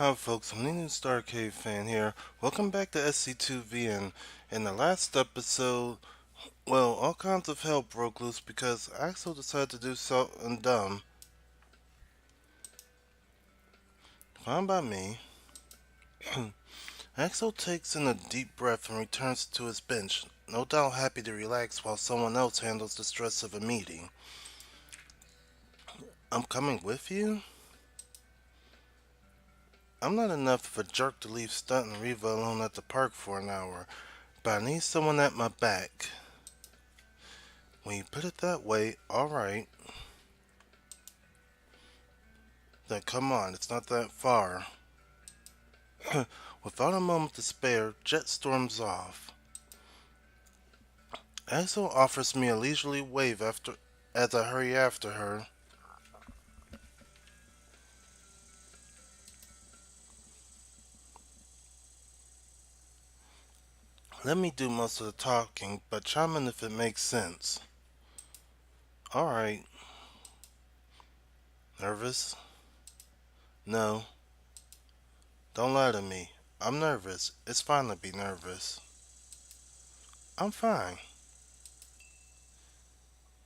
Hi folks, I'm the newstarcadefan here. Welcome back to SC2VN. In the last episode, well, all kinds of hell broke loose because Accel decided to do something dumb. Fine by me. Accel takes in a deep breath and returns to his bench, no doubt happy to relax while someone else handles the stress of a meeting. I'm coming with you? I'm not enough of a jerk to leave Stunt and Reva alone at the park for an hour, but I need someone at my back. When you put it that way, alright. Then come on, it's not that far. Without a moment to spare, Jett storms off. Accel offers me a leisurely wave as I hurry after her. Let me do most of the talking, but chime in if it makes sense. Alright. Nervous? No. Don't lie to me. I'm nervous. It's fine to be nervous. I'm fine.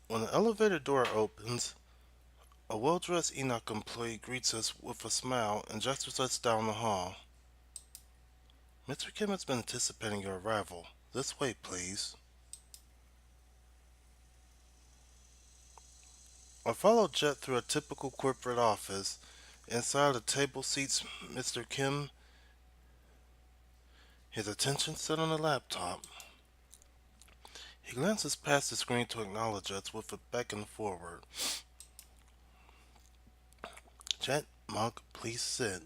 When the elevator door opens, a well-dressed Enoch employee greets us with a smile and gestures us down the hall. Mr. Kim has been anticipating your arrival. This way, please. I follow Jett through a typical corporate office. Inside the table seats Mr. Kim, his attention set on the laptop. He glances past the screen to acknowledge us with a beckon forward. Jett, Monk, please sit.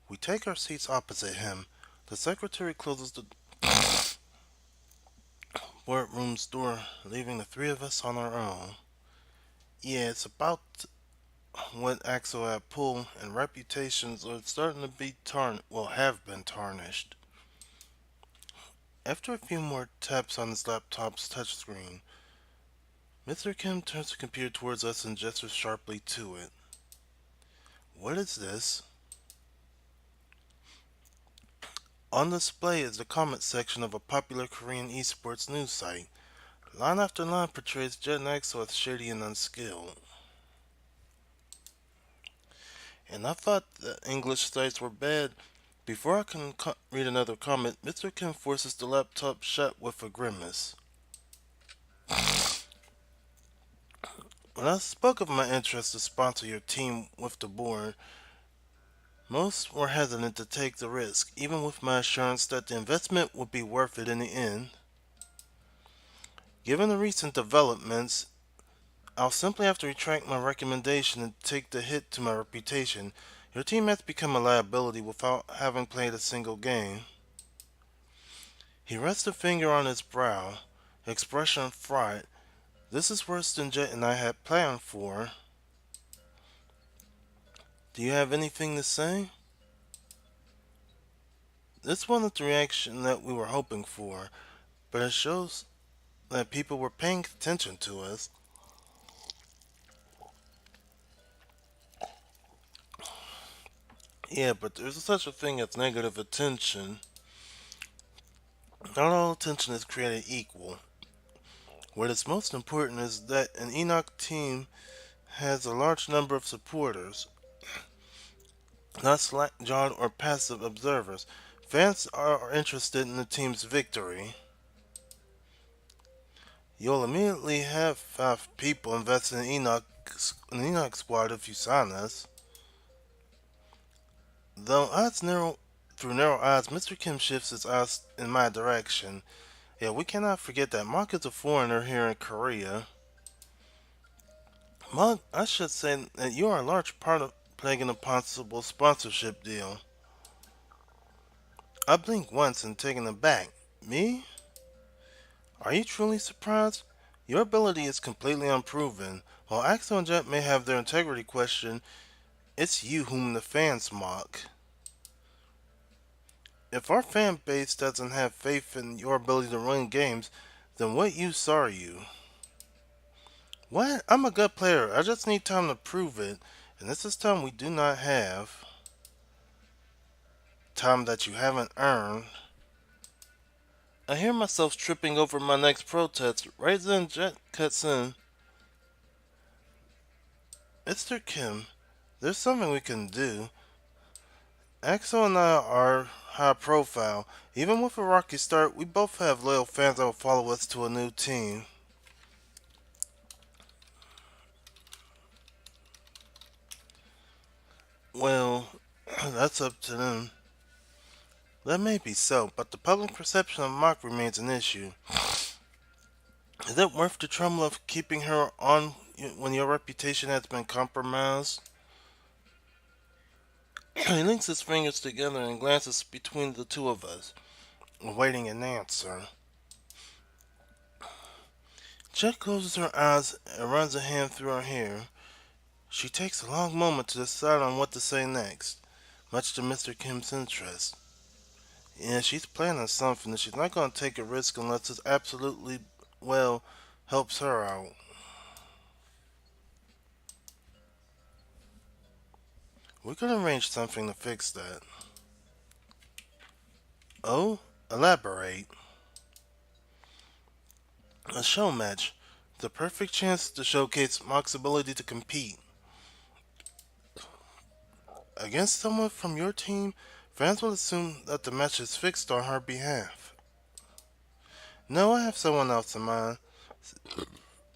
We take our seats opposite him. The secretary closes the boardroom's door, leaving the three of us on our own. Yeah, it's about what Accel had pulled, and reputations are starting to be have been tarnished. After a few more taps on his laptop's touchscreen, Mr. Kim turns the computer towards us and gestures sharply to it. What is this? On display is the comment section of a popular Korean eSports news site. Line after line portrays Jett and Accel as shady and unskilled. And I thought the English sites were bad. Before I can read another comment, Mr. Kim forces the laptop shut with a grimace. When I spoke of my interest to sponsor your team with the board, most were hesitant to take the risk, even with my assurance that the investment would be worth it in the end. Given the recent developments, I'll simply have to retract my recommendation and take the hit to my reputation. Your team has become a liability without having played a single game. He rests a finger on his brow, expression fraught. This is worse than Jett and I had planned for. Do you have anything to say? This wasn't the reaction that we were hoping for, but it shows that people were paying attention to us. Yeah, but there's such a thing as negative attention. Not all attention is created equal. What is most important is that an Enoch team has a large number of supporters, not slack-jawed or passive observers. Fans are interested in the team's victory. You'll immediately have 5 people invested in the Enoch squad if you sign us. Though through narrow odds, Mr. Kim shifts his eyes in my direction. Yeah, we cannot forget that Mark is a foreigner here in Korea. Mark, I should say that you are a large part of playing a possible sponsorship deal. I blinked once and taken aback. Me? Are you truly surprised? Your ability is completely unproven. While Accel and Jett may have their integrity questioned, it's you whom the fans mock. If our fan base doesn't have faith in your ability to win games, then what use are you? What? I'm a good player. I just need time to prove it. And this is time we do not have, time that you haven't earned. I hear myself tripping over my next protest. Right then, Jett cuts in. Mr. Kim, there's something we can do. Accel and I are high profile. Even with a rocky start, we both have loyal fans that will follow us to a new team. Well, that's up to them. That may be so, but the public perception of Mock remains an issue. Is it worth the trouble of keeping her on when your reputation has been compromised? He links his fingers together and glances between the two of us, awaiting an answer. Jett closes her eyes and runs a hand through her hair. She takes a long moment to decide on what to say next, much to Mr. Kim's interest. Yeah, she's planning something and she's not going to take a risk unless it absolutely, well, helps her out. We can arrange something to fix that. Oh, elaborate. A show match. The perfect chance to showcase Mock's ability to compete. Against someone from your team, fans will assume that the match is fixed on her behalf. No, I have someone else in mind.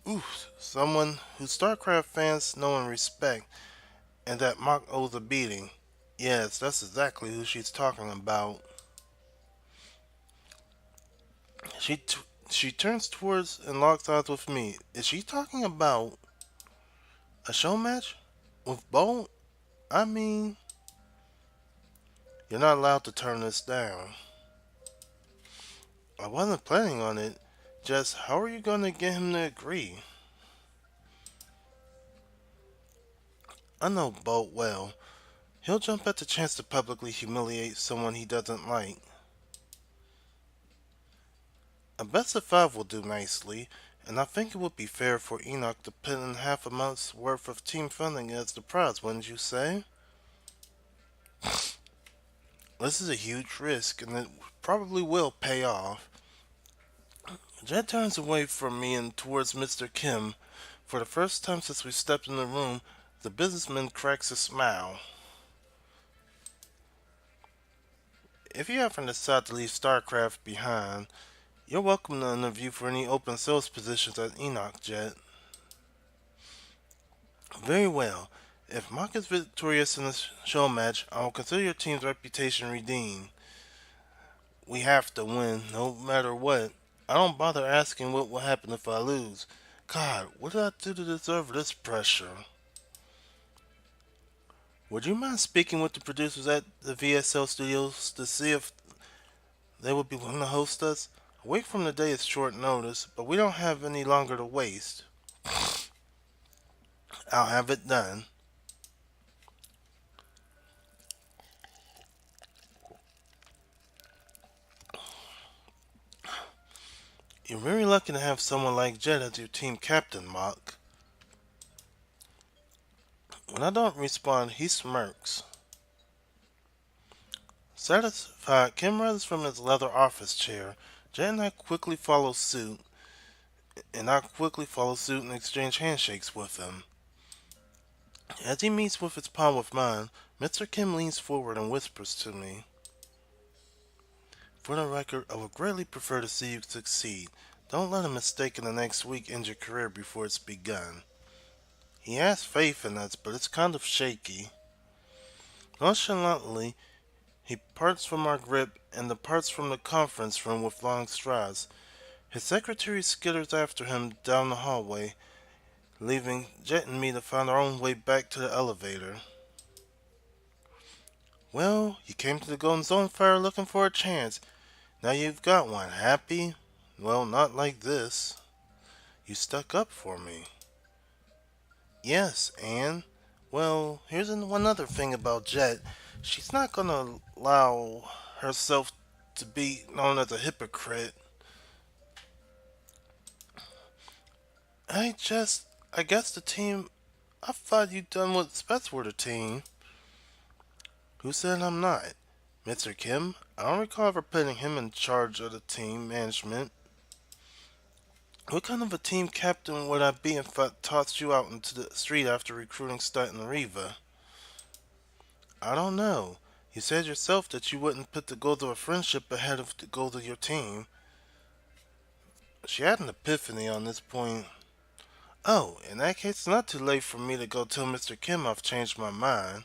Oof, someone who StarCraft fans know and respect, and that Mock owes a beating. Yes, that's exactly who she's talking about. She t- she turns towards and locks eyes with me. Is she talking about a show match with Bo? I mean, you're not allowed to turn this down. I wasn't planning on it. Just how are you gonna get him to agree? I know Bolt well. He'll jump at the chance to publicly humiliate someone he doesn't like. A best of five will do nicely, and I think it would be fair for Enoch to put in half a month's worth of team funding as the prize, wouldn't you say? This is a huge risk, and it probably will pay off. Jett turns away from me and towards Mr. Kim. For the first time since we stepped in the room, the businessman cracks a smile. If you ever decide to leave StarCraft behind, you're welcome to interview for any open sales positions at Enoch, Jett. Very well. If Mock is victorious in this show match, I will consider your team's reputation redeemed. We have to win, no matter what. I don't bother asking what will happen if I lose. God, what did I do to deserve this pressure? Would you mind speaking with the producers at the VSTL studios to see if they would be willing to host us? A week from today is short notice, but we don't have any longer to waste. I'll have it done. You're very lucky to have someone like Jett as your team captain, Mock. When I don't respond, he smirks. Satisfied, Kim rises from his leather office chair. Jett and I quickly follow suit, and exchange handshakes with him. As he meets with his palm with mine, Mr. Kim leans forward and whispers to me. For the record, I would greatly prefer to see you succeed. Don't let a mistake in the next week end your career before it's begun. He has faith in us, but it's kind of shaky. Nonchalantly, he parts from our grip and departs from the conference room with long strides. His secretary skitters after him down the hallway, leaving Jett and me to find our own way back to the elevator. Well, you came to the Golden Zone Fire looking for a chance. Now you've got one. Happy? Well, not like this. You stuck up for me. Yes, and well, here's one other thing about Jett. She's not gonna allow herself to be known as a hypocrite. I guess the team I thought you done with Spets were the team. Who said I'm not? Mr. Kim? I don't recall ever putting him in charge of the team management. What kind of a team captain would I be if I tossed you out into the street after recruiting Stunt and Reva? I don't know. You said yourself that you wouldn't put the goals of a friendship ahead of the goals of your team. She had an epiphany on this point. Oh, in that case, it's not too late for me to go tell Mr. Kim I've changed my mind.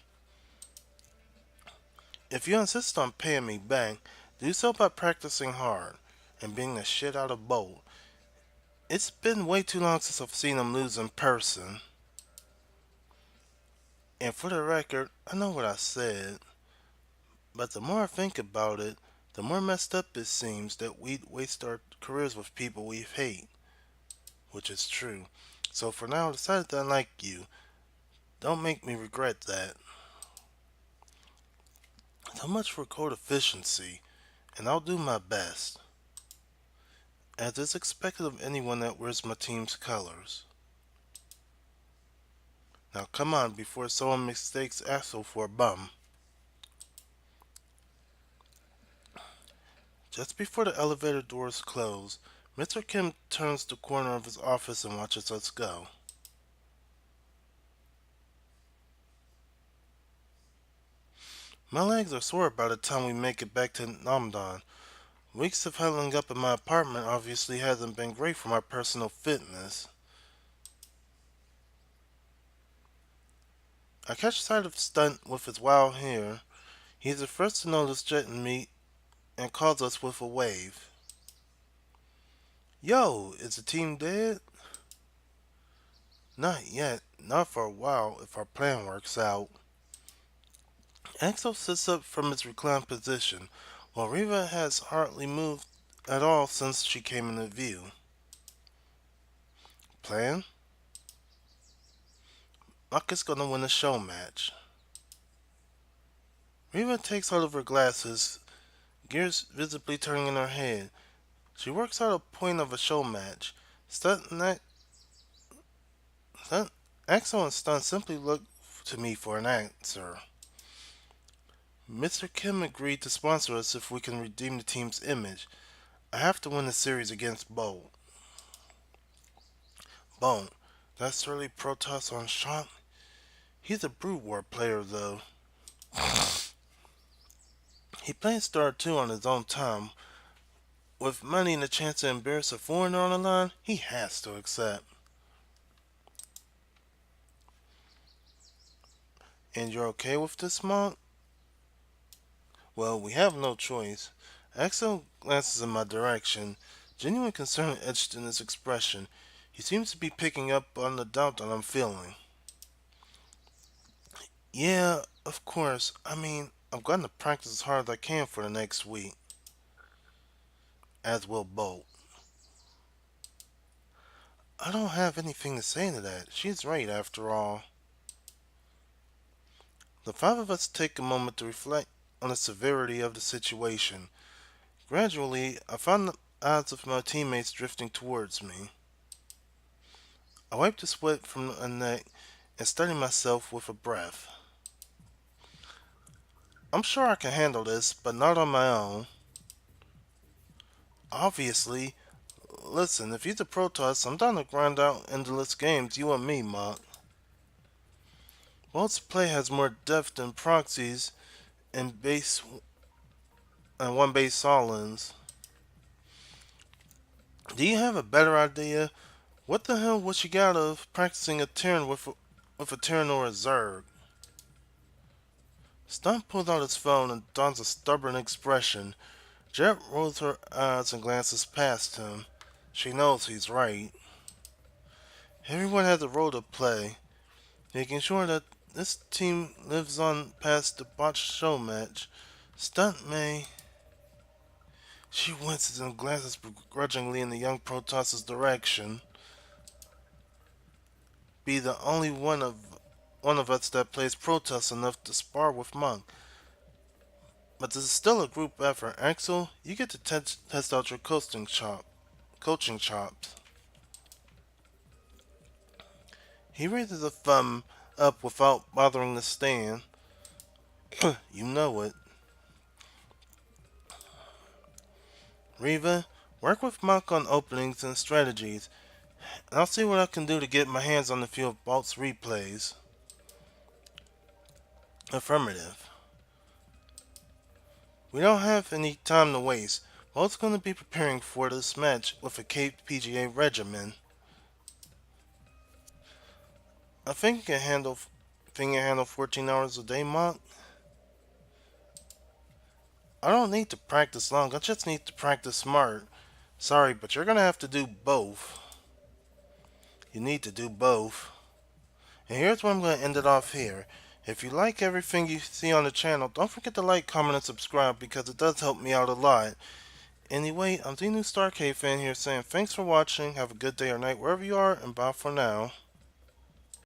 If you insist on paying me back, do so by practicing hard and being the shit out of Bolt. It's been way too long since I've seen him lose in person. And for the record, I know what I said, but the more I think about it, the more messed up it seems that we'd waste our careers with people we hate, which is true. So for now, I decided that I like you. Don't make me regret that. So much for code efficiency, and I'll do my best, as is expected of anyone that wears my team's colors. Now come on before someone mistakes Accel for a bum. Just before the elevator doors close, Mr. Kim turns the corner of his office and watches us go. My legs are sore by the time we make it back to Namdon. Weeks of huddling up in my apartment obviously hasn't been great for my personal fitness. I catch sight of Stunt with his wild hair. He's the first to notice Jett and me and calls us with a wave. Yo, is the team dead? Not yet. Not for a while if our plan works out. Accel sits up from his reclined position, while Reva has hardly moved at all since she came into view. Plan? Luck is gonna win a show match. Reva takes out of her glasses, gears visibly turning in her head. She works out a point of a show match. Stunt and Stunt, Accel and Stunt simply look to me for an answer. Mr. Kim agreed to sponsor us if we can redeem the team's image. I have to win the series against Bolt. Bolt, that's really Protoss on shot. He's a Brood War player, though. He plays Star 2 on his own time. With money and a chance to embarrass a foreigner on the line, he has to accept. And you're okay with this, Monk? Well, we have no choice. Accel glances in my direction, genuine concern etched in his expression. He seems to be picking up on the doubt that I'm feeling. Yeah, of course. I mean, I'm going to practice as hard as I can for the next week. As will Bolt. I don't have anything to say to that. She's right, after all. The five of us take a moment to reflect on the severity of the situation. Gradually, I found the odds of my teammates drifting towards me. I wiped the sweat from my neck and steadied myself with a breath. I'm sure I can handle this, but not on my own. Obviously, listen, if he's a Protoss, I'm down to grind out endless games, you and me, Mark. Bolt's play has more depth than proxies and base and one base Solins. Do you have a better idea? What the hell was she got of practicing a Terran with a Terran or a Zerg? Stunt pulls out his phone and dons a stubborn expression. Jett rolls her eyes and glances past him. She knows he's right. Everyone has a role to play, making sure that this team lives on past the botched show match. Stunt may. She winces and glances begrudgingly in the young Protoss's direction. Be the only one of us that plays Protoss enough to spar with Monk. But this is still a group effort. Accel, you get to test out your coaching chops. He rated a thumb up without bothering to stand. You know it. Riva, work with Monk on openings and strategies, and I'll see what I can do to get my hands on a few of Balt's replays. Affirmative. We don't have any time to waste. Balt's going to be preparing for this match with a Cape PGA regimen. I think I can handle 14 hours a day, Monk. I don't need to practice long, I just need to practice smart. Sorry, but you're gonna have to do both. You need to do both. And here's where I'm gonna end it off here. If you like everything you see on the channel, don't forget to like, comment, and subscribe because it does help me out a lot. Anyway, I'm the new SC2VN here saying thanks for watching, have a good day or night wherever you are, and bye for now.